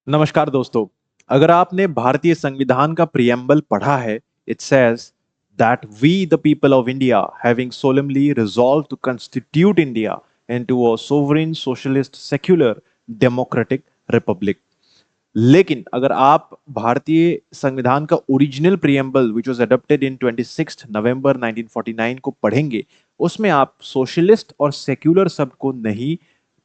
नमस्कार दोस्तों। अगर आपने भारतीय संविधान का प्रियम्बल पढ़ा है, it says that we the people of India having solemnly resolved to constitute India into a sovereign socialist secular democratic republic। लेकिन अगर आप भारतीय संविधान का original preamble which was adopted in 26 नवंबर 1949 को पढ़ेंगे, उसमें आप सोशलिस्ट और सेक्युलर शब्द को नहीं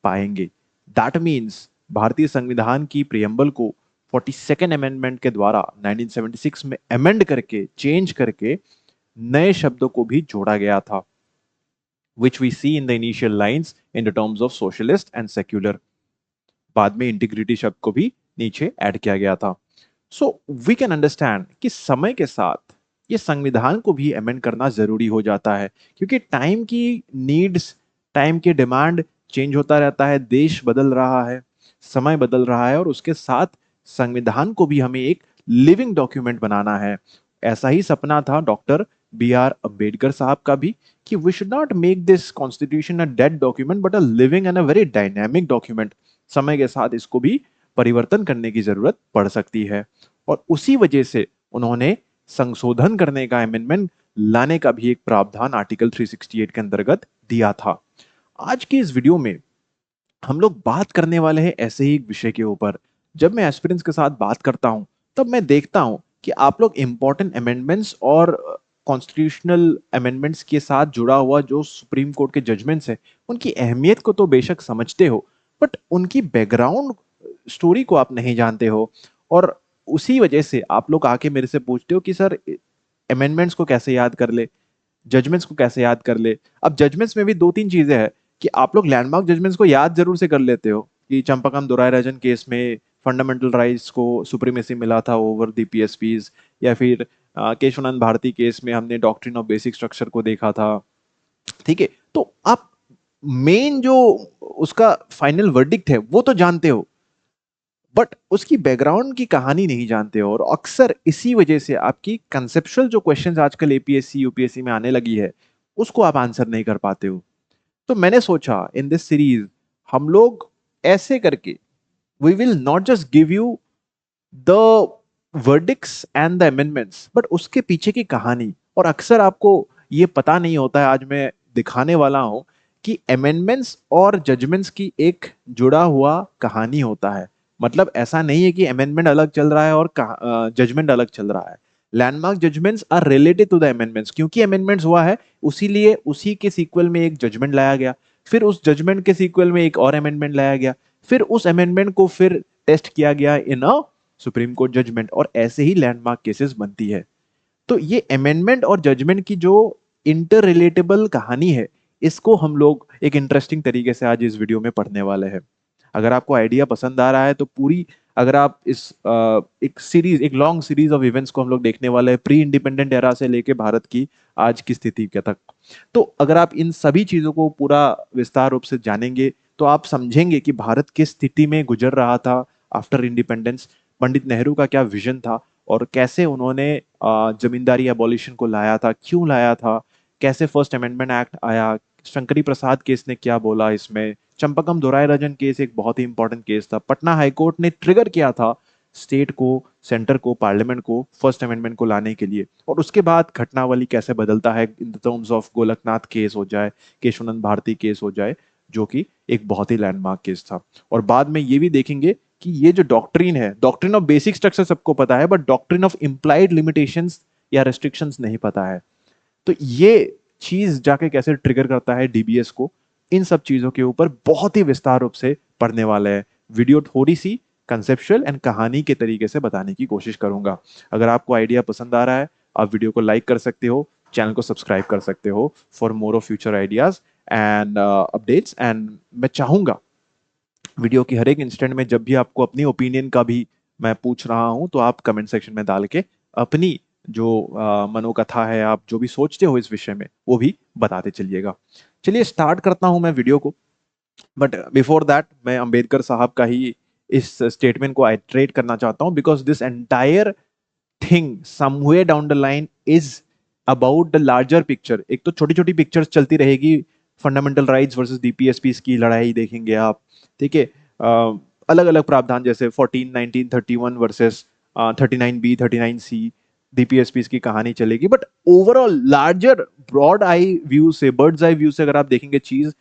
पाएंगे। दैट मीन्स भारतीय संविधान की प्रियम्बल को 42nd अमेंडमेंट के द्वारा 1976 में अमेंड करके चेंज करके नए शब्दों को भी जोड़ा गया था, which we see in the initial lines in the terms of socialist and secular। बाद में इंटीग्रिटी शब्द को भी नीचे ऐड किया गया था। सो वी कैन अंडरस्टैंड कि समय के साथ ये संविधान को भी अमेंड करना जरूरी हो जाता है, क्योंकि टाइम की नीड्स, टाइम की डिमांड चेंज होता रहता है, देश बदल रहा है, समय बदल रहा है, और उसके साथ संविधान को भी हमें एक लिविंग डॉक्यूमेंट बनाना है। ऐसा ही सपना था डॉक्टर B.R. अम्बेडकर साहब का भी, कि we should not make this constitution a dead document but a living and a very dynamic document. समय के साथ इसको भी परिवर्तन करने की जरूरत पड़ सकती है, और उसी वजह से उन्होंने संशोधन करने का, अमेंडमेंट लाने का भी एक प्रावधान आर्टिकल 368 के अंतर्गत दिया था। आज की इस वीडियो में हम लोग बात करने वाले हैं ऐसे ही एक विषय के ऊपर। जब मैं एस्पिरेंट्स के साथ बात करता हूं, तब मैं देखता हूं कि आप लोग इंपॉर्टेंट अमेंडमेंट्स और कॉन्स्टिट्यूशनल अमेंडमेंट्स के साथ जुड़ा हुआ जो सुप्रीम कोर्ट के जजमेंट्स हैं, उनकी अहमियत को तो बेशक समझते हो, बट उनकी बैकग्राउंड स्टोरी को आप नहीं जानते हो। और उसी वजह से आप लोग आके मेरे से पूछते हो कि सर, अमेंडमेंट्स को कैसे याद कर ले, जजमेंट्स को कैसे याद कर ले। अब जजमेंट्स में भी दो तीन चीजें हैं कि आप लोग लैंडमार्क जजमेंट्स को याद जरूर से कर लेते हो, कि चंपाकम दोरायराजन केस में फंडामेंटल राइट्स को सुप्रीमेसी मिला था ओवर दी पीएसपीज, या फिर केशवानंद भारती केस में हमने डॉक्ट्रिन ऑफ बेसिक स्ट्रक्चर को देखा था। ठीक है, तो आप मेन जो उसका फाइनल वर्डिक्ट है वो तो जानते हो, बट उसकी बैकग्राउंड की कहानी नहीं जानते हो, और अक्सर इसी वजह से आपकी कंसेप्चुअल जो क्वेश्चंस आजकल एपीएससी यूपीएससी में आने लगी है, उसको आप आंसर नहीं कर पाते हो। तो मैंने सोचा इन दिस सीरीज हम लोग ऐसे करके we will not just give you the verdicts and the amendments, but उसके पीछे की कहानी। और अक्सर आपको ये पता नहीं होता है, आज मैं दिखाने वाला हूं कि अमेंडमेंट्स और जजमेंट्स की एक जुड़ा हुआ कहानी होता है। मतलब ऐसा नहीं है कि अमेंडमेंट अलग चल रहा है और जजमेंट अलग चल रहा है। Landmark judgements are related to the amendments, क्योंकि अमेंडमेंट्स हुआ है, उसीलिए उसी के सीक्वल में एक जजमेंट लाया गया, फिर उस जजमेंट के सीक्वल में एक और अमेंडमेंट लाया गया, फिर उस अमेंडमेंट को फिर टेस्ट किया गया इन अ सुप्रीम कोर्ट जजमेंट, और ऐसे ही लैंडमार्क केसेस बनती है। तो ये अमेंडमेंट और जजमेंट की जो इंटर रिलेटेबल कहानी है, इसको हम लोग एक इंटरेस्टिंग तरीके से आज इस वीडियो में पढ़ने वाले हैं। अगर आपको आइडिया पसंद आ रहा है तो पूरी, अगर आप इस एक सीरीज, एक लॉन्ग सीरीज ऑफ इवेंट्स को हम लोग देखने वाले हैं, प्री इंडिपेंडेंट एरा से लेके भारत की आज की स्थिति के तक। तो अगर आप इन सभी चीजों को पूरा विस्तार रूप से जानेंगे, तो आप समझेंगे कि भारत किस स्थिति में गुजर रहा था आफ्टर इंडिपेंडेंस, पंडित नेहरू का क्या विजन था, और कैसे उन्होंने जमींदारी एबॉलिशन को लाया था, क्यों लाया था, कैसे फर्स्ट अमेंडमेंट एक्ट आया, शंकरी प्रसाद केस ने क्या बोला इसमें, चंपाकम दोरायराजन केस एक बहुत ही इंपॉर्टेंट केस था, पटना हाईकोर्ट ने ट्रिगर किया था स्टेट को, सेंटर को, पार्लियामेंट को फर्स्ट अमेंडमेंट को लाने के लिए, और उसके बाद घटनावली कैसे बदलता है इन टर्म्स ऑफ गोलकनाथ केस हो जाए, केशवानंद भारती केस हो जाए, जो कि एक बहुत ही लैंडमार्क केस था। और बाद में ये भी देखेंगे कि ये जो डॉक्ट्रिन है, डॉक्ट्रिन ऑफ बेसिक स्ट्रक्चर सबको पता है, but doctrine of implied limitations या रेस्ट्रिक्शंस नहीं पता है। तो ये चीज जाके कैसे ट्रिगर करता है डीबीएस को, इन सब चीजों के ऊपर बहुत ही विस्तार रूप से पढ़ने वाले हैं। वीडियो थोड़ी सी कंसेप्चुअल एंड कहानी के तरीके से बताने की कोशिश करूंगा। अगर आपको आइडिया पसंद आ रहा है, आप वीडियो को लाइक कर सकते हो, चैनल को सब्सक्राइब कर सकते हो for more of future ideas and updates. And मैं चाहूंगा वीडियो की हर एक इंस्टेंट में जब भी आपको अपनी ओपिनियन का भी मैं पूछ रहा हूं, तो आप कमेंट सेक्शन में डाल के अपनी जो मनोकथा है, आप जो भी सोचते हो इस विषय में, वो भी बताते चलिएगा। चलिए स्टार्ट करता हूं मैं वीडियो को। बट बिफोर दैट मैं अंबेडकर साहब का ही इस स्टेटमेंट को आइट्रेट करना चाहता हूं, because this entire thing somewhere down the line is about the larger picture. एक तो छोटी छोटी पिक्चर्स चलती रहेगी, फंडामेंटल राइट्स वर्सेस डीपीएसपी की लड़ाई देखेंगे आप, ठीक है, अलग अलग प्रावधान जैसे 14 1931 वर्सेस 39B 39C DPSP की कहानी चलेगी, but overall larger broad eye view से, बर्ड्स आई व्यू से अगर आप देखेंगे चीज,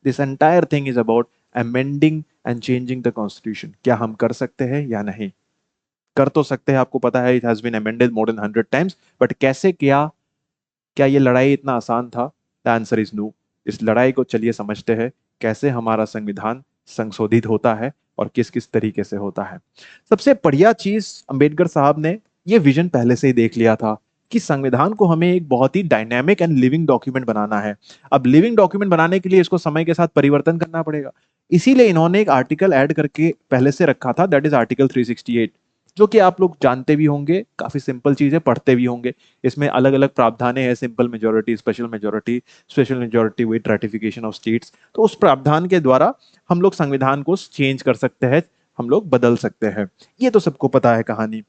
this entire thing is about amending and changing the constitution. क्या हम कर सकते हैं या नहीं? कर तो सकते हैं, आपको पता है it has been amended more than 100 times, but कैसे, क्या क्या ये लड़ाई इतना आसान था? The answer is no. इस लड़ाई को चलिए समझते हैं, कैसे हमारा संविधान संशोधित होता है और किस किस तरीके से होता है। सबसे बढ़िया चीज, अंबेडकर साहब ने ये विजन पहले से ही देख लिया था कि संविधान को हमें एक बहुत ही डायनामिक एंड लिविंग डॉक्यूमेंट बनाना है। अब लिविंग डॉक्यूमेंट बनाने के लिए इसको समय के साथ परिवर्तन करना पड़ेगा। इसीलिए इन्होंने एक आर्टिकल ऐड करके पहले से रखा था, दैट इज आर्टिकल 368, जो कि आप लोग जानते भी होंगे, काफी सिंपल चीज है, पढ़ते भी होंगे। इसमें अलग अलग प्रावधान है, simple majority, special majority with ratification of states. तो उस प्रावधान के द्वारा हम लोग संविधान को चेंज कर सकते हैं, हम लोग बदल सकते हैं। ये तो सबको पता है कहानी।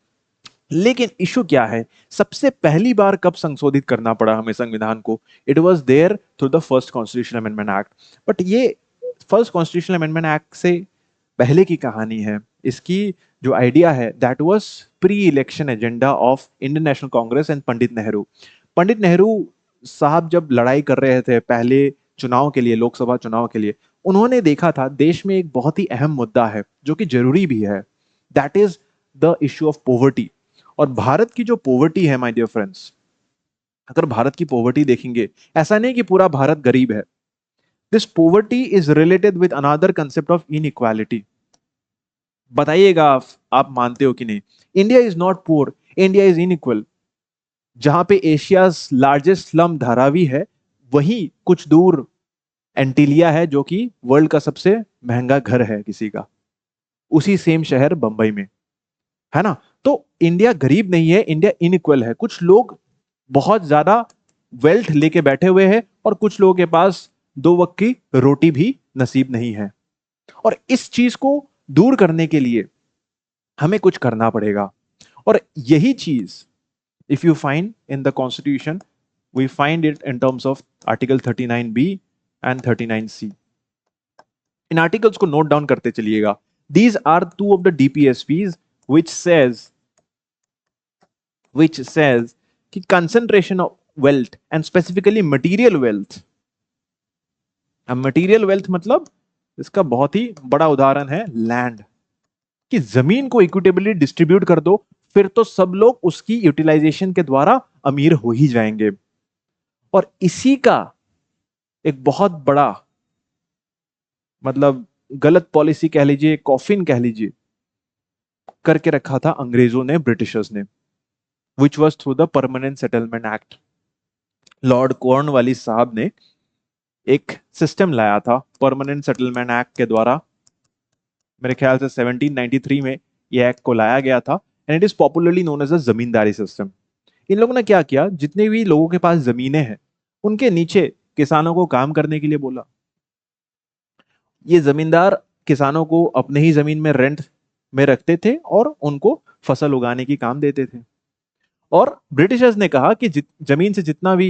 लेकिन इशू क्या है, सबसे पहली बार कब संशोधित करना पड़ा हमें संविधान को? It was there through the first constitution amendment act. But ये फर्स्ट कॉन्स्टिट्यूशन अमेंडमेंट एक्ट से पहले की कहानी है। इसकी जो आइडिया है, that was pre election agenda of Indian National Congress and Pandit Nehru. Pandit Nehru साहब जब लड़ाई कर रहे थे पहले चुनाव के लिए, लोकसभा चुनाव के लिए, उन्होंने देखा था देश में एक बहुत ही अहम मुद्दा है जो कि जरूरी भी है, that is the issue of poverty. और भारत की जो पोवर्टी है माय डियर फ्रेंड्स, अगर भारत की पोवर्टी देखेंगे, ऐसा नहीं कि पूरा भारत गरीब है। This poverty is related with another concept of inequality. बताइएगा आप मानते हो कि नहीं? India is not poor, India is inequal. जहां पे एशिया लार्जेस्ट स्लम धारावी है, वहीं कुछ दूर एंटीलिया है जो कि वर्ल्ड का सबसे महंगा घर है किसी का, उसी सेम शहर बंबई में, है ना? तो इंडिया गरीब नहीं है, इंडिया इनइक्वल है। कुछ लोग बहुत ज्यादा वेल्थ लेके बैठे हुए हैं और कुछ लोगों के पास दो वक्त की रोटी भी नसीब नहीं है। और इस चीज को दूर करने के लिए हमें कुछ करना पड़ेगा। और यही चीज, if you find in the constitution, we find it in terms of article 39B and 39C। इन आर्टिकल्स को नोट डाउन करते चलिएगा। These are two of the DPSPs which says which says कि concentration of wealth and specifically material wealth। अब material wealth मतलब, इसका बहुत ही बड़ा उदाहरण है लैंड, कि जमीन को इक्विटेबली डिस्ट्रीब्यूट कर दो, फिर तो सब लोग उसकी यूटिलाइजेशन के द्वारा अमीर हो ही जाएंगे। और इसी का एक बहुत बड़ा, मतलब गलत पॉलिसी कह लीजिए, कॉफिन कह लीजिए, करके रखा था अंग्रेजों ने, ब्रिटिशर्स ने, which was through the permanent settlement act. Lord Cornwallis साहब ने एक सिस्टम लाया था परमानेंट सेटलमेंट एक्ट के द्वारा, मेरे ख्याल से 1793 में यह एक्ट को लाया गया था, and it is popularly known as the zamindari system. इन लोगों ने क्या किया, जितने भी लोगों के पास जमीनें हैं उनके नीचे किसानों को काम करने के लिए बोला। ये जमींदार किसानों को अपने ही जमीन में रेंट में रखते थे और उनको फसल उगाने की काम देते थे। और ब्रिटिशर्स ने कहा कि जमीन से जितना भी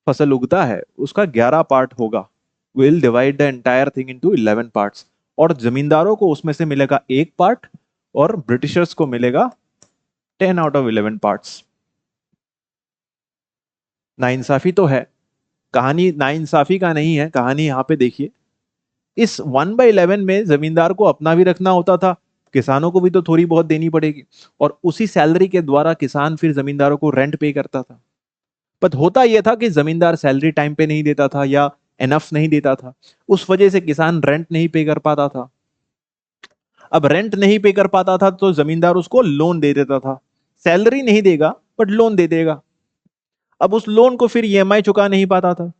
फसल उगता है उसका 11 पार्ट होगा, will divide the entire thing into 11 parts, और जमींदारों को उसमें से मिलेगा एक पार्ट और ब्रिटिशर्स को मिलेगा 10 आउट ऑफ 11 पार्ट्स। नाइंसाफी तो है, कहानी नाइंसाफी का नहीं है, कहानी यहाँ पे देखिए। इस 1/11 में जमींदार को अपना भी रखना होता था, किसानों को भी तो थोड़ी बहुत देनी पड़ेगी, और उसी सैलरी के द्वारा किसान फिर जमींदारों को रेंट पे करता था। पर होता यह था कि जमींदार सैलरी टाइम पे नहीं देता था या एनफ नहीं देता था, उस वजह से किसान रेंट नहीं पे कर पाता था। अब रेंट नहीं पे कर पाता था तो जमींदार उसको लोन दे देता था, सैलरी नहीं देगा बट लोन दे देगा। अब उस लोन को फिर ईएमआई चुका नहीं पाता था।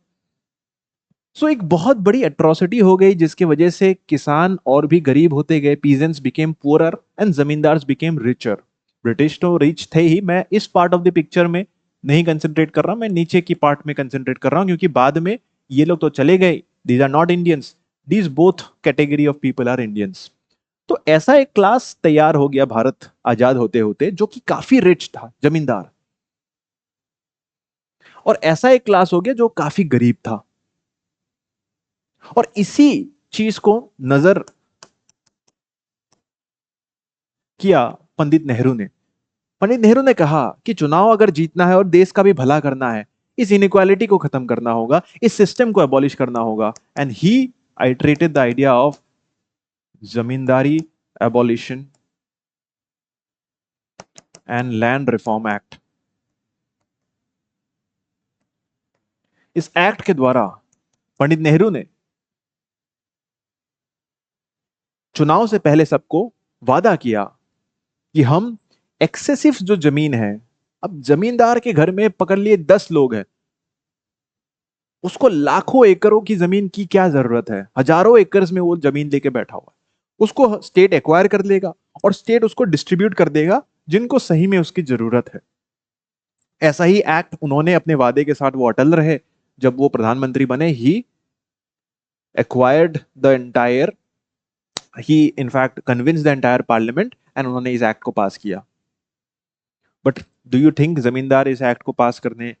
सो एक बहुत बड़ी एट्रोसिटी हो गई जिसकी वजह से किसान और भी गरीब होते गए, peasants became poorer and zamindars became richer. British तो रिच थे ही, मैं इस पार्ट ऑफ द पिक्चर में नहीं कंसंट्रेट कर रहा, मैं नीचे की पार्ट में कंसंट्रेट कर रहा हूं, क्योंकि बाद में ये लोग तो चले गए, these are not Indians, these both category of people are Indians. तो ऐसा एक क्लास तैयार हो गया भारत आजाद होते होते, जो कि काफी रिच था, जमींदार, और ऐसा एक क्लास हो गया जो काफी गरीब था। और इसी चीज को नजर किया पंडित नेहरू ने। पंडित नेहरू ने कहा कि चुनाव अगर जीतना है और देश का भी भला करना है, इस इनइक्वालिटी को खत्म करना होगा, इस सिस्टम को एबॉलिश करना होगा। And he iterated the idea of zamindari abolition and land reform act. इस एक्ट के द्वारा पंडित नेहरू ने चुनाव से पहले सबको वादा किया कि हम एक्सेसिव जो जमीन है, अब जमींदार के घर में पकड़ लिए 10 लोग हैं, उसको लाखों एकड़ों की जमीन की क्या जरूरत है, हजारों एकड़ में वो जमीन लेके बैठा हुआ है, उसको स्टेट एक्वायर कर लेगा और स्टेट उसको डिस्ट्रीब्यूट कर देगा जिनको सही में उसकी जरूरत है। ऐसा ही एक्ट उन्होंने अपने वादे के साथ वो अटल रहे। जब वो प्रधानमंत्री बने, he acquired the entire, he in fact convinced the entire parliament, and उन्होंने इस एक्ट को पास किया। बट डू यू थिंक जमींदार इस एक्ट को पास करने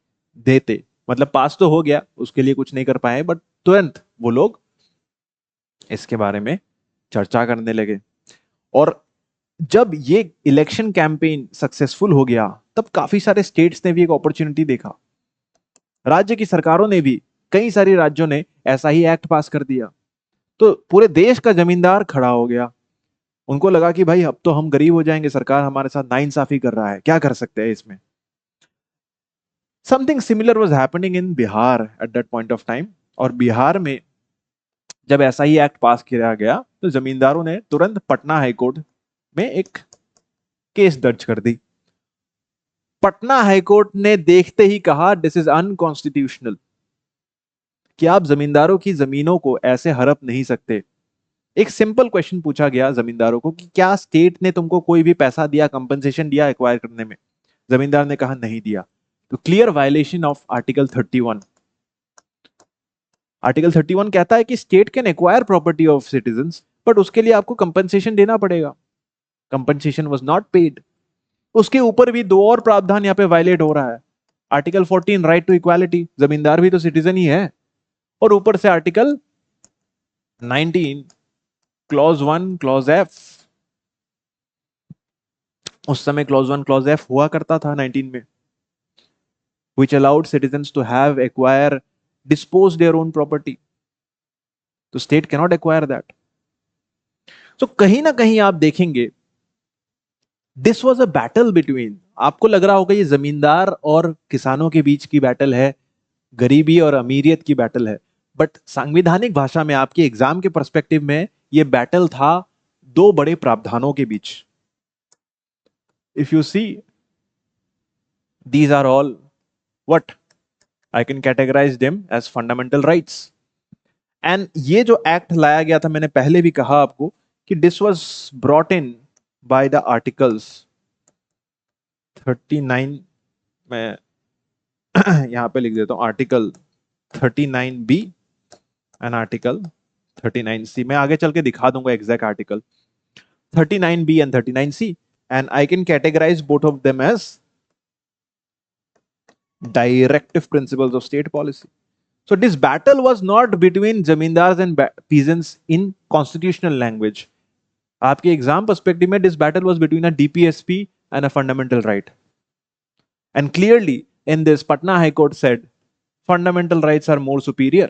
देते? मतलब पास तो हो गया, उसके लिए कुछ नहीं कर पाए, बट तुरंत वो लोग इसके बारे में चर्चा करने लगे। और जब ये इलेक्शन कैंपेन सक्सेसफुल हो गया, तब काफी सारे स्टेट्स ने भी एक अपॉर्चुनिटी देखा। राज्य की सरकारों ने भी, कई सारे राज्यों ने ऐसा ही एक्ट पास कर दिया। तो पूरे देश का जमींदार खड़ा हो गया। उनको लगा कि भाई अब तो हम गरीब हो जाएंगे, सरकार हमारे साथ नाइंसाफी कर रहा है, क्या कर सकते हैं इसमें। Something similar was happening in Bihar at that point of time. और बिहार में जब ऐसा ही एक्ट पास किया गया, तो जमींदारों ने तुरंत पटना हाईकोर्ट में एक केस दर्ज कर दी। पटना हाईकोर्ट ने देखते ही कहा, दिस इज अनकॉन्स्टिट्यूशनल, कि आप जमींदारों की जमीनों को ऐसे हड़प नहीं सकते। एक सिंपल क्वेश्चन पूछा गया जमींदारों को कि क्या स्टेट ने तुमको कोई भी पैसा दिया, कंपनसेशन दिया एक्वायर करने में? जमींदार ने कहा नहीं दिया। तो clear violation of article 31। Article 31 कहता है कि state can acquire property of citizens, but उसके लिए आपको कंपनसेशन देना पड़ेगा। Compensation was not paid. उसके ऊपर भी दो और प्रावधान यहाँ पे वायलेट हो रहा है। आर्टिकल 14 राइट टू इक्वालिटी, जमींदार भी तो सिटीजन ही है। और ऊपर से आर्टिकल 19 क्लॉज 1 क्लॉज एफ। उस समय क्लॉज 1 क्लॉज एफ हुआ करता था 19 में, which allowed citizens to have acquire dispose their own property. तो state cannot acquire that. So कहीं ना कहीं आप देखेंगे this was a battle between, आपको लग रहा होगा ये जमींदार और किसानों के बीच की बैटल है, गरीबी और अमीरियत की बैटल है। बट संवैधानिक भाषा में, आपके एग्जाम के पर्सपेक्टिव में, ये बैटल था दो बड़े प्रावधानों के बीच। If you see, these are all what I can categorize them as fundamental rights. And ये जो एक्ट लाया गया था, मैंने पहले भी कहा आपको कि this was brought in by the articles 39, मैं यहां पे लिख देता हूं, article 39B and article 39C। मैं आगे चल के दिखा दूंगा exact article 39B and 39C, and I can categorise both of them as directive principles of state policy. So this battle was not between zamindars and peasants in constitutional language. आपके exam perspective में this battle was between a DPSP and a fundamental right. And clearly in this Patna High Court said fundamental rights are more superior.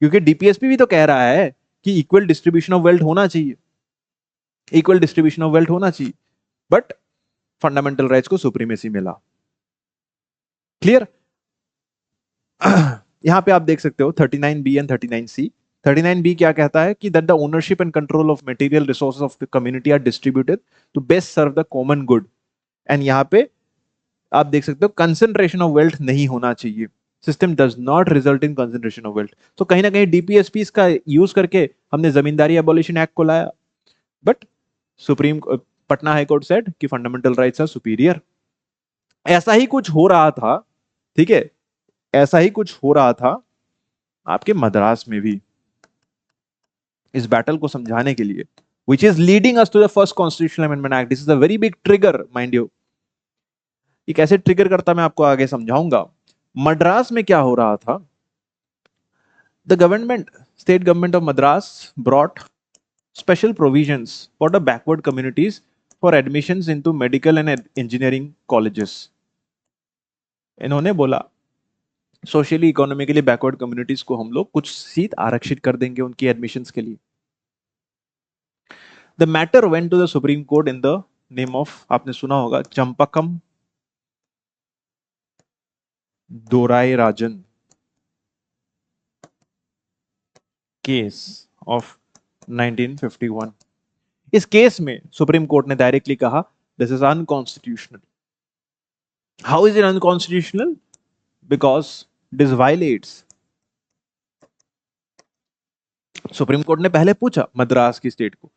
क्योंकि DPSP भी तो कह रहा है कि equal distribution of wealth होना चाहिए, इक्वल डिस्ट्रीब्यूशन ऑफ वेल्थ होना चाहिए, बट फंडामेंटल राइट्स को सुप्रीमेसी मिला। क्लियर? यहां पे आप देख सकते हो 39B एंड 39C। 39B क्या कहता है कि that the ownership and control of material resources of the community are distributed to best serve the common good. And यहां पे आप देख सकते हो कंसंट्रेशन ऑफ वेल्थ नहीं होना चाहिए। System does not result in concentration of wealth. तो कहीं ना कहीं डीपीएसपी का यूज करके हमने जमींदारी एबॉलिशन एक्ट को लाया, but supreme Patna high court said कि फंडामेंटल राइट्स आर सुपीरियर। ऐसा ही कुछ हो रहा था, ठीक है, ऐसा ही कुछ हो रहा था आपके मद्रास में भी। इस बैटल को समझाने के लिए, which is leading us to the first constitutional amendment act. This is a very big trigger, mind you. ये कैसे ट्रिगर करता मैं आपको आगे समझाऊंगा। मद्रास में क्या हो रहा था, the government, state government of Madras brought special provisions for the backward communities for admissions into medical and engineering colleges. इन्होंने बोला सोशली इकोनॉमिकली बैकवर्ड कम्युनिटीज को हम लोग कुछ सीट आरक्षित कर देंगे उनकी एडमिशंस के लिए। The matter went to the Supreme Court in the name of, आपने सुना होगा, चंपकम दोरायराजन केस ऑफ 1951। इस केस में सुप्रीम कोर्ट ने डायरेक्टली कहा this is unconstitutional. How is it unconstitutional? Because this violates, Supreme Court ने पहले पूछा मद्रास की स्टेट को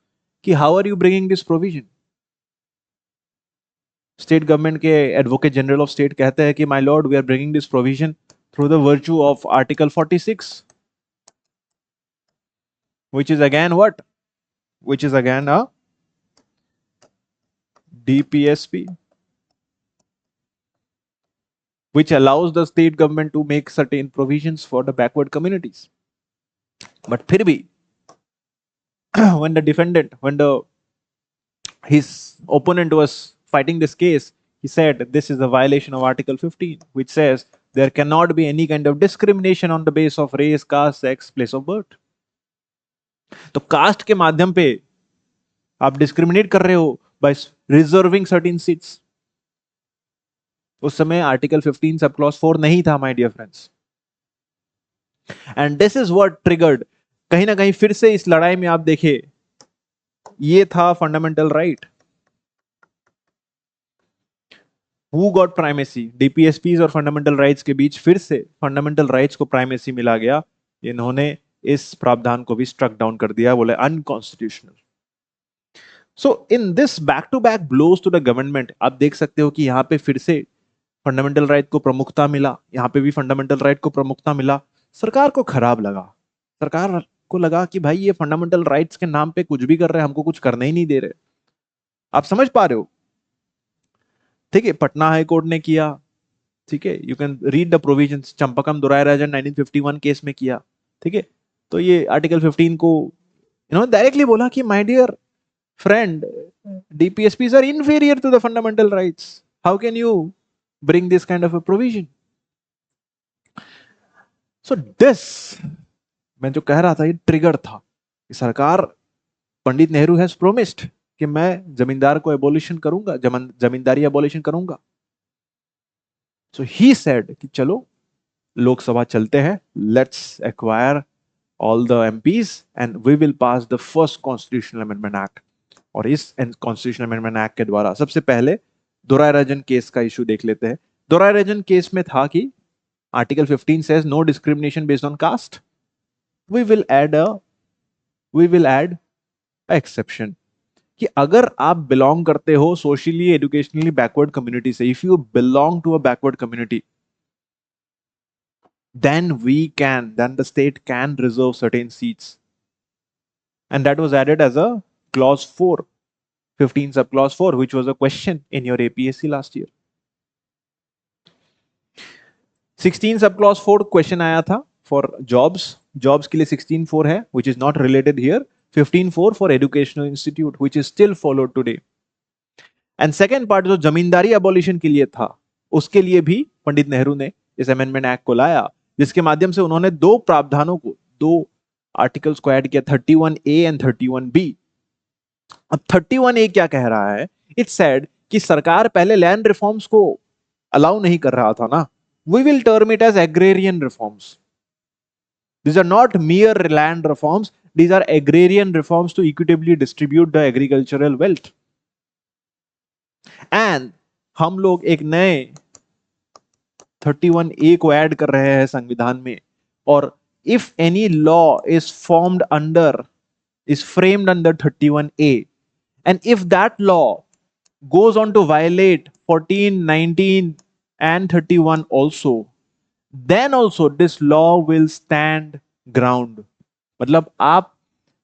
कि how are you bringing this provision. State government के एडवोकेट जनरल ऑफ स्टेट कहते हैं कि my lord we are bringing this provision through the virtue of article 46, which is again what? Which is again a DPSP, which allows the state government to make certain provisions for the backward communities. But फिर भी when the defendant, his opponent was fighting this case, he said this is a violation of Article 15, which says there cannot be any kind of discrimination on the basis of race, caste, sex, place of birth. तो cast के माध्यम पे आप discriminate कर रहे हो bye reserving certain seats. उस समय आर्टिकल 15 सब क्लॉज 4 नहीं था my dear friends, and this is what triggered, कहीं ना कहीं फिर से इस लड़ाई में आप देखिए ये था fundamental right. Who got primacy? DPSPs और फंडामेंटल राइट्स के बीच फिर से फंडामेंटल राइट्स को प्राइमेसी मिला गया। इन्होंने इस प्रावधान को भी स्ट्रक डाउन कर दिया, बोले unconstitutional. So in this back to back blows to the government, आप देख सकते हो कि यहां पे फिर से फंडामेंटल राइट को प्रमुखता मिला, यहां पे भी फंडामेंटल राइट को प्रमुखता मिला। सरकार को खराब लगा, सरकार को लगा कि भाई ये फंडामेंटल राइट्स के नाम पे कुछ भी कर रहे हैं, हमको कुछ करने ही नहीं दे रहे। आप समझ पा रहे हो? ठीक है, पटना हाई कोर्ट ने किया, ठीक है, you can read the provisions, Champakam Dorairajan 1951 case में किया, ठीक है। तो ये आर्टिकल 15 को इन्होंने डायरेक्टली बोला कि my dear friend, DPSPs are inferior to the fundamental rights. How can you bring this kind of a provision? So this, मैं जो कह रहा था, ये ट्रिगर था कि सरकार, पंडित नेहरू हैज प्रोमिस्ड कि मैं जमींदार को एबोलिशन करूंगा, जमींदारी एबोलिशन करूंगा। सो ही सेड कि चलो लोकसभा चलते हैं, let's acquire all the MPs and we will pass the first constitutional amendment act। और इस कॉन्स्टिट्यूशनल अमेंडमेंट एक्ट के द्वारा सबसे पहले दोरायराजन केस का इशू देख लेते हैं। दोरायराजन केस में था कि article 15 says no discrimination based on caste, we will add exception कि अगर आप बिलोंग करते हो सोशली एजुकेशनली बैकवर्ड कम्युनिटी से, if you belong to a backward community, then the state can reserve certain seats, and that was added as a clause 4, 15 sub clause 4, which was a question in your APSC last year। 16 sub clause 4 question आया था for jobs के लिए 16.4 है, which is not related here। 15.4 for educational institute, which is still followed today। and second part जो जमींदारी abolition के लिए था, उसके लिए भी पंडित नेहरू ने इस अमेंडमेंट एक्ट को लाया, जिसके माध्यम से उन्होंने दो प्रावधानों को, दो आर्टिकल्स को ऐड किया, 31A एंड 31B। अब 31A क्या कह रहा है? इट सेड कि सरकार पहले लैंड रिफॉर्म्स को अलाउ नहीं कर रहा था ना, we will term it as agrarian reforms. These are not mere land reforms, these are agrarian reforms to equitably distribute the agricultural wealth। and हम लोग एक नए 31A को ऐड कर रहे हैं संविधान में, और if any law is framed under 31A and if that law goes on to violate 14, 19 and 31 also, then also this law will stand ground। मतलब आप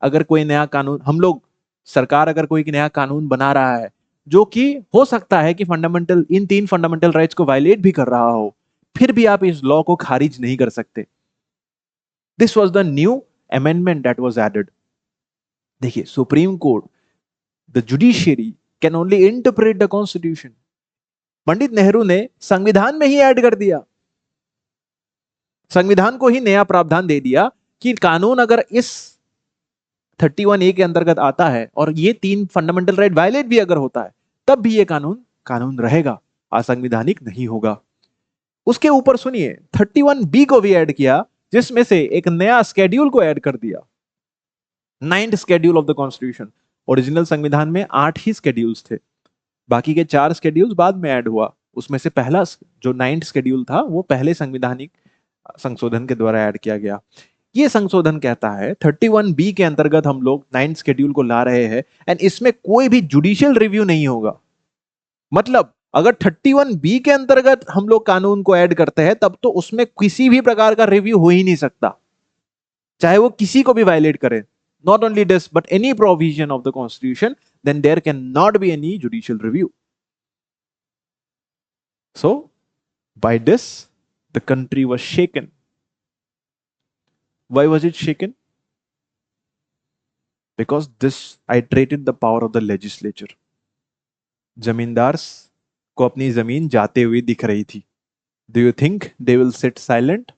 अगर कोई नया कानून, हम लोग, सरकार अगर कोई नया कानून बना रहा है जो कि हो सकता है कि इन 3 फंडामेंटल राइट्स को वायलेट भी कर रहा हो, फिर भी आप इस लॉ को खारिज नहीं कर सकते। This was the new amendment that was added. देखिए, supreme court, the judiciary can only interpret the constitution. Pandit Nehru ने संविधान में ही ऐड कर दिया, संविधान को ही नया प्रावधान दे दिया कि कानून अगर इस 31A के अंतर्गत आता है और ये 3 फंडामेंटल राइट वायलेट भी अगर होता है, तब भी ये कानून कानून रहेगा, असंवैधानिक नहीं होगा। उसके ऊपर सुनिए 31B को भी ऐड किया, जिसमें से एक नया स्केड्यूल को ऐड कर दिया, 9th schedule of the constitution. Original संविधान में 8 ही स्केड्यूल्स थे, बाकी के 4 स्केड्यूल्स बाद में ऐड हुआ। उसमें से पहला जो 9th स्केड्यूल था वो पहले संविधानिक संशोधन के द्वारा ऐड किया गया। ये संशोधन कहता है 31B के अंतर्गत हम लोग 9th शेड्यूल को ला रहे हैं एंड इसमें कोई भी जुडिशियल रिव्यू नहीं होगा। मतलब अगर 31B के अंतर्गत हम लोग कानून को ऐड करते हैं तब तो उसमें किसी भी प्रकार का रिव्यू हो ही नहीं सकता, चाहे वो किसी को भी वायलेट करे। Not only this but any provision of the constitution, then there can not be any judicial review. So by this the country was shaken. Why was it shaken? Because this iterated the power of the legislature. जमींदार को अपनी जमीन जाते हुए दिख रही थी। Do you think they will sit silent?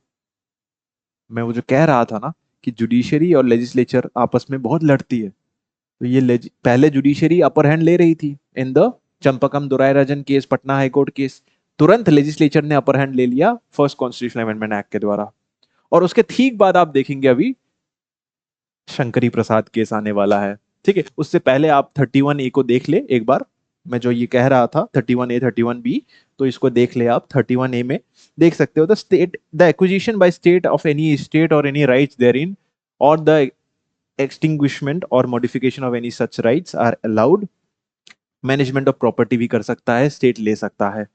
मैं वो जो कह रहा था ना कि जुडिशरी और लेजिस्लेचर आपस में बहुत लड़ती है, तो ये पहले जुडिशरी अपर हैंड ले रही थी in the Champakam Dorairajan case, Patna high court case. तुरंत लेजिस्लेचर ने अपर हैंड ले लिया फर्स्ट कॉन्स्टिट्यूशनल अमेंडमेंट एक्ट के द्वारा। और उसके ठीक बाद आप देखेंगे अभी शंकरी प्रसाद केस आने वाला है। ठीक है, उससे पहले आप 31A को देख ले एक बार। मैं जो ये कह रहा था 31A 31B, तो इसको देख ले आप। 31A में देख सकते हो the state the acquisition by state of any state or any rights therein or the extinguishment or modification of any such rights are allowed. Management of property भी कर सकता है, स्टेट ले सकता है।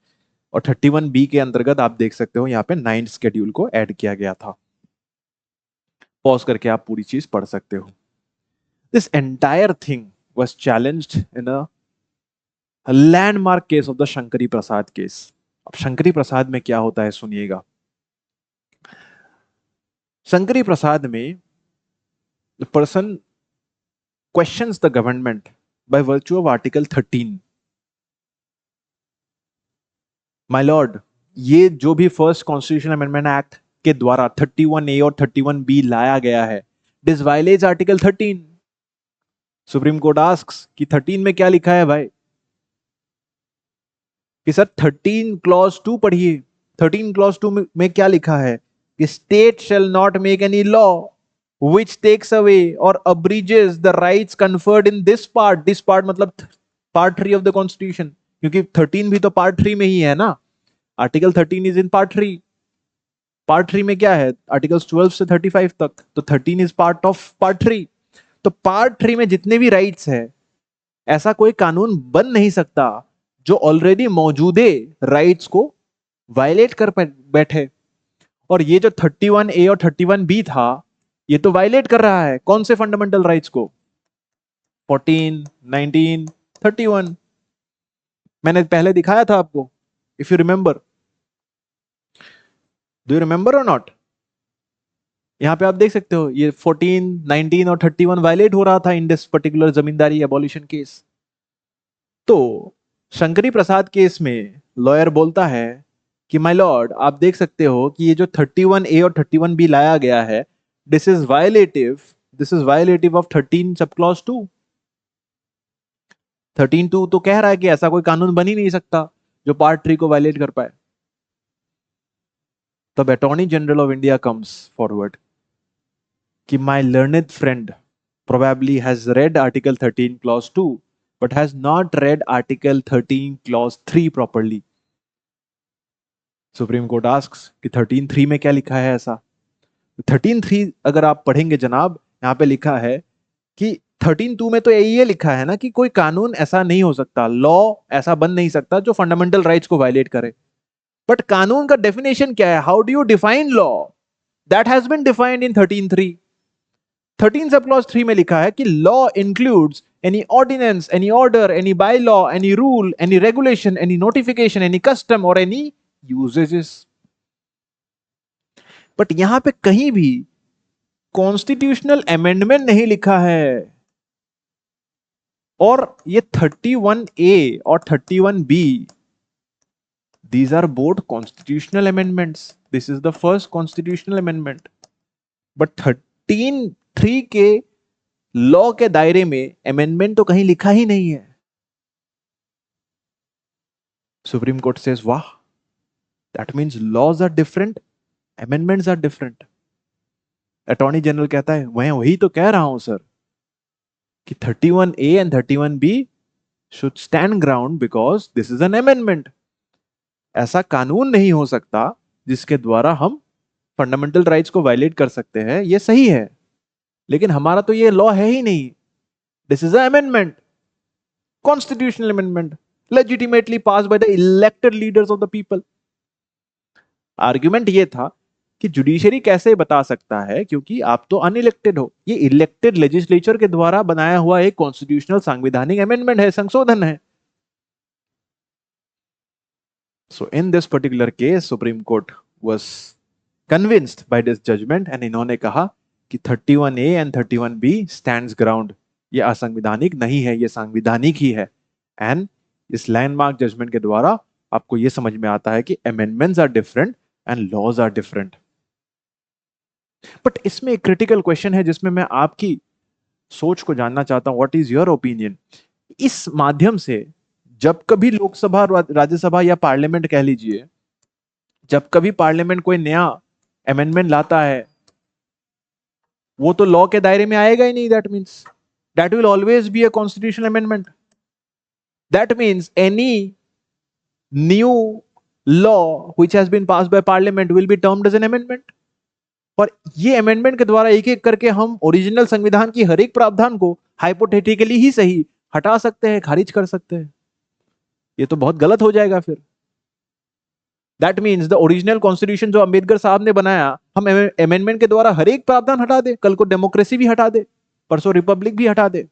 और 31B के अंतर्गत आप देख सकते हो यहाँ पे 9th शेड्यूल को ऐड किया गया था। पॉज करके आप पूरी चीज पढ़ सकते हो। This entire thing was challenged in a landmark case of the Shankari Prasad case. अब शंकरी प्रसाद में क्या होता है सुनिएगा। शंकरी प्रसाद में the person questions the government by virtue of Article 13। My lord, ये जो भी फर्स्ट कॉन्स्टिट्यूशनल अमेंडमेंट एक्ट के द्वारा 31A और 31B लाया गया है, this violets article 13। Supreme court asks कि 13 में क्या लिखा है भाई, कि सर 13 क्लॉज 2 पढ़िए। 13 क्लॉज 2 में क्या लिखा है कि state shall not make any law which takes away और abridges the rights conferred in this part. This part मतलब पार्ट 3 ऑफ द कॉन्स्टिट्यूशन, क्योंकि 13 भी तो पार्ट 3 में ही है ना। Article 13 is in part 3। Part 3 में क्या है, आर्टिकल्स 12 से 35 तक, तो 13 इज पार्ट ऑफ पार्ट 3। तो पार्ट 3 में जितने भी राइट्स है, ऐसा कोई कानून बन नहीं सकता जो ऑलरेडी मौजूदे राइट्स को वायलेट कर बैठे। और ये जो 31A और 31B था, ये तो वायलेट कर रहा है कौन से फंडामेंटल राइट्स को, 14, 19, 31। मैंने पहले दिखाया था आपको, if you remember. Do you remember और नॉट? यहां पे आप देख सकते हो ये 14, 19 और 31 वायलेट हो रहा था in this particular zamindari abolition case. तो शंकरी प्रसाद केस में लॉयर बोलता है कि माय लॉर्ड, आप देख सकते हो कि ये जो 31A और 31B लाया गया है, this is violative of 13 sub clause 2। 13(2) तो कह रहा है कि ऐसा कोई कानून बन ही नहीं सकता जो पार्ट 3 को वायलेट कर पाए। तब attorney general of India comes forward कि my learned friend probably has read Article 13 Clause 2 but has not read Article 13 Clause 3 properly. Supreme court asks कि 13(3) में क्या लिखा है ऐसा। 13(3) अगर आप पढ़ेंगे जनाब, यहाँ पे लिखा है कि 13(2) में तो ये लिखा है ना कि कोई कानून ऐसा नहीं हो सकता, लॉ ऐसा बन नहीं सकता जो फंडामेंटल राइट्स को वायलेट करे। बट कानून का डेफिनेशन क्या है, how do you define law, that has been defined in 13(3). 13 sub clause 3 में लिखा है कि law includes any ordinance, any order, any by law, any rule, any regulation, any notification, any custom or any usages. But यहां पे कहीं भी constitutional amendment नहीं लिखा है। और ये 31A और 31B, these are both constitutional amendments. This is the first constitutional amendment. But 13(3) के लॉ के दायरे में अमेंडमेंट तो कहीं लिखा ही नहीं है. सुप्रीम कोर्ट सेज वाह, that means laws are different, amendments are different. Attorney general कहता है मैं वही तो कह रहा हूं सर कि 31A and 31B should stand ground because this is an amendment. ऐसा कानून नहीं हो सकता जिसके द्वारा हम फंडामेंटल राइट्स को वायलेट कर सकते हैं. ये सही है, लेकिन हमारा तो ये लॉ है ही नहीं. This is amendment, constitutional amendment, legitimately passed by the elected leaders of the people. Argument ये था कि जुडिशरी कैसे बता सकता है, क्योंकि आप तो अनइलेक्टेड हो. ये इलेक्टेड लेजिस्लेचर के द्वारा बनाया हुआ एक कॉन्स्टिट्यूशनल संवैधानिक अमेंडमेंट है, संशोधन है. So in this particular case, Supreme Court was convinced by this judgment and इन्होंने कहा कि 31A and 31B stands ground. ये असंवैधानिक नहीं है, ये संवैधानिक ही है. एंड इस लैंडमार्क जजमेंट के द्वारा आपको ये समझ में आता है कि amendments are different and laws are different. But इसमें एक क्रिटिकल क्वेश्चन है जिसमें मैं आपकी सोच को जानना चाहता हूं. What is your opinion? इस माध्यम से जब कभी लोकसभा, राज्यसभा या पार्लियामेंट कह लीजिए, जब कभी पार्लियामेंट कोई नया अमेंडमेंट लाता है, वो तो लॉ के दायरे में आएगा ही नहीं. That means that will always be a constitutional amendment. That means any new law which has been passed by parliament will be termed as an amendment. और ये अमेंडमेंट के द्वारा एक एक करके हम ओरिजिनल संविधान की हर एक प्रावधान को हाइपोथेटिकली ही सही हटा सकते हैं, खारिज कर सकते हैं. ये तो बहुत गलत हो जाएगा फिर. That means the original constitution जो अंबेडकर साहब ने बनाया, हम अमेंडमेंट के द्वारा हर एक प्रावधान हटा दे, कल को डेमोक्रेसी भी हटा दे, परसों रिपब्लिक भी हटा दे,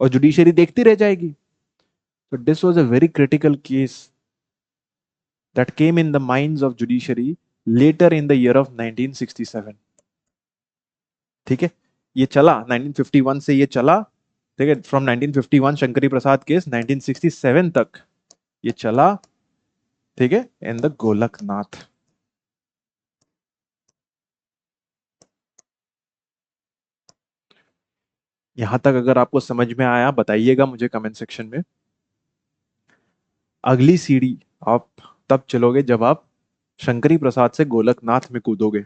और जुडिशरी देखती रह जाएगी. तो this was a very critical case that came in the minds of judiciary later in the year of 1967. ठीक है, ये चला 1951 से, ये चला. ठीक है, फ्रॉम 1951 शंकरी प्रसाद केस 1967 तक ये चला. ठीक है, इन द गोलकनाथ. यहां तक अगर आपको समझ में आया बताइएगा मुझे कमेंट सेक्शन में. अगली सीढ़ी आप तब चलोगे जब आप शंकरी प्रसाद से गोलकनाथ में कूदोगे.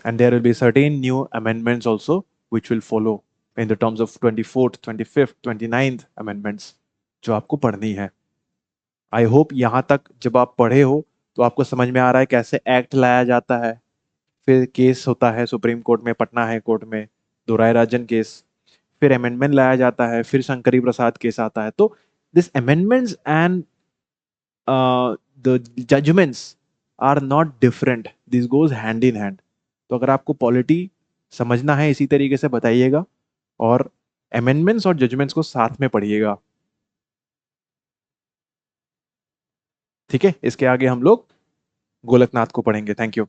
And there will be certain new amendments also which will follow in the terms of 24th, 25th, 29th amendments जो आपको पढ़नी है. आई होप यहां तक जब आप पढ़े हो तो आपको समझ में आ रहा है कैसे एक्ट लाया जाता है, फिर केस होता है सुप्रीम कोर्ट में, पटना हाई कोर्ट में दोराय राजन केस, फिर अमेंडमेंट लाया जाता है, फिर शंकरी प्रसाद केस आता है. तो this amendments and the judgements are not different, this goes hand in hand. तो अगर आपको पॉलिटी समझना है इसी तरीके से बताइएगा, और अमेंडमेंट्स और जजमेंट्स को साथ में पढ़िएगा. ठीक है, इसके आगे हम लोग गोलकनाथ को पढ़ेंगे. Thank you.